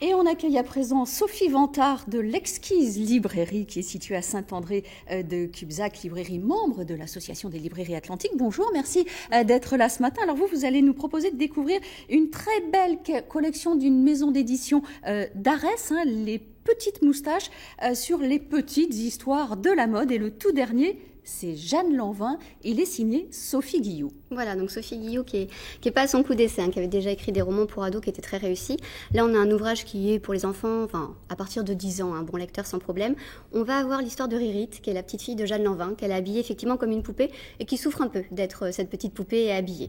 Et on accueille à présent Sophie Vantard de l'Exquise Librairie qui est située à Saint-André de Cubzac, librairie membre de l'Association des librairies atlantiques. Bonjour, merci d'être là ce matin. Alors vous allez nous proposer de découvrir une très belle collection d'une maison d'édition d'Arès, les petites moustaches sur les petites histoires de la mode. Et le tout dernier, c'est Jeanne Lanvin. Il est signé Sophie Guillou. Voilà, donc Sophie Guillou qui est pas à son coup d'essai, qui avait déjà écrit des romans pour ados qui étaient très réussis. Là, on a un ouvrage qui est pour les enfants, à partir de 10 ans, un bon lecteur sans problème. On va avoir l'histoire de Ririth, qui est la petite fille de Jeanne Lanvin, qu'elle a habillée effectivement comme une poupée et qui souffre un peu d'être cette petite poupée habillée.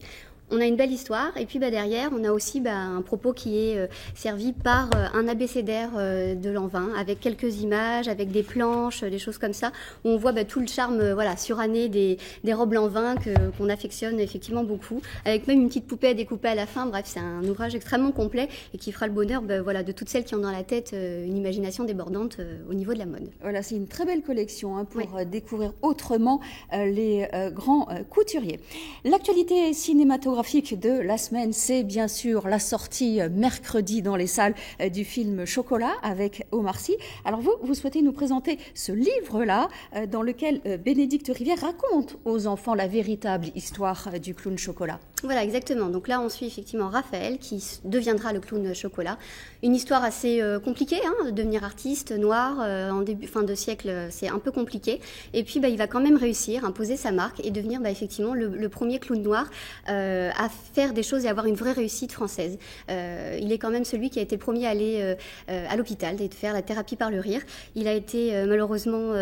On a une belle histoire et puis derrière on a aussi un propos qui est servi par un abécédaire de Lanvin avec quelques images, avec des planches, des choses comme ça où on voit tout le charme suranné des robes Lanvin qu'on affectionne effectivement beaucoup, avec même une petite poupée à découper à la fin. Bref, c'est un ouvrage extrêmement complet et qui fera le bonheur de toutes celles qui ont dans la tête une imagination débordante au niveau de la mode. Voilà, c'est une très belle collection pour découvrir autrement les grands couturiers. L'actualité cinématographique de la semaine, c'est bien sûr la sortie mercredi dans les salles du film Chocolat avec Omar Sy. Alors vous souhaitez nous présenter ce livre-là dans lequel Bénédicte Rivière raconte aux enfants la véritable histoire du clown Chocolat. Voilà, exactement. Donc là, on suit effectivement Raphaël qui deviendra le clown Chocolat. Une histoire assez compliquée, devenir artiste noir en fin de siècle, c'est un peu compliqué. Et puis, il va quand même réussir, imposer sa marque et devenir effectivement le premier clown noir à faire des choses et avoir une vraie réussite française. Il est quand même celui qui a été le premier à aller à l'hôpital et de faire la thérapie par le rire. Il a été malheureusement,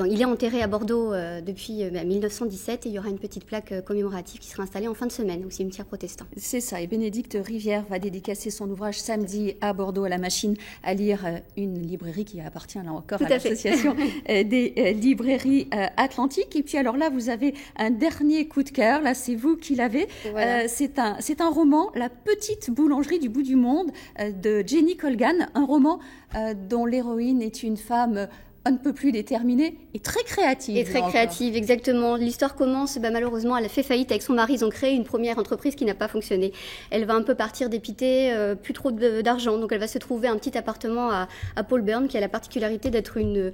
il est enterré à Bordeaux depuis 1917 et il y aura une petite plaque commémorative qui sera installée en fin de semaine au cimetière protestant. C'est ça, et Bénédicte Rivière va dédicacer son ouvrage samedi à Bordeaux à la Machine à lire, une librairie qui appartient là encore à l'association des librairies atlantiques. Et puis alors là, vous avez un dernier coup de cœur, là c'est vous qui l'avez. Voilà. C'est un roman, La petite boulangerie du bout du monde de Jenny Colgan, un roman dont l'héroïne est une femme on ne peut plus déterminée et très créative. Et très créative, exactement. L'histoire commence, malheureusement, elle a fait faillite avec son mari. Ils ont créé une première entreprise qui n'a pas fonctionné. Elle va un peu partir dépitée, plus trop d'argent. Donc elle va se trouver un petit appartement à Paulburn qui a la particularité d'être une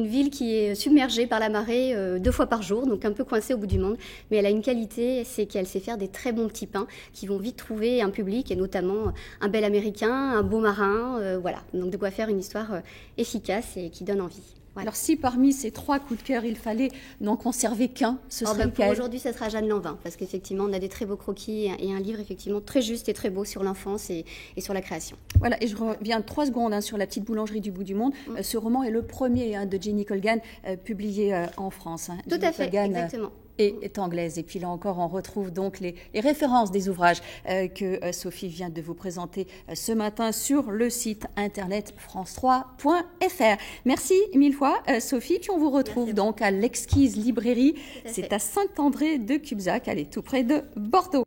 ville qui est submergée par la marée 2 fois par jour, donc un peu coincée au bout du monde. Mais elle a une qualité, c'est qu'elle sait faire des très bons petits pains qui vont vite trouver un public et notamment un bel américain, un beau marin, voilà. Donc de quoi faire une histoire efficace et qui donne envie. Voilà. Alors si parmi ces 3 coups de cœur, il fallait n'en conserver qu'un, ce serait lequel ? Pour aujourd'hui, ça sera Jeanne Lanvin, parce qu'effectivement, on a des très beaux croquis et un livre effectivement très juste et très beau sur l'enfance et sur la création. Voilà, et je reviens 3 secondes sur La petite boulangerie du bout du monde. Ce roman est le premier de Jenny Colgan publié en France. Tout à fait, exactement. Est anglaise. Et puis là encore, on retrouve donc les références des ouvrages que Sophie vient de vous présenter ce matin sur le site internet france3.fr. Merci 1000 fois Sophie, puis on vous retrouve donc à l'Exquise Librairie. C'est à Saint-André de Cubzac, elle est tout près de Bordeaux.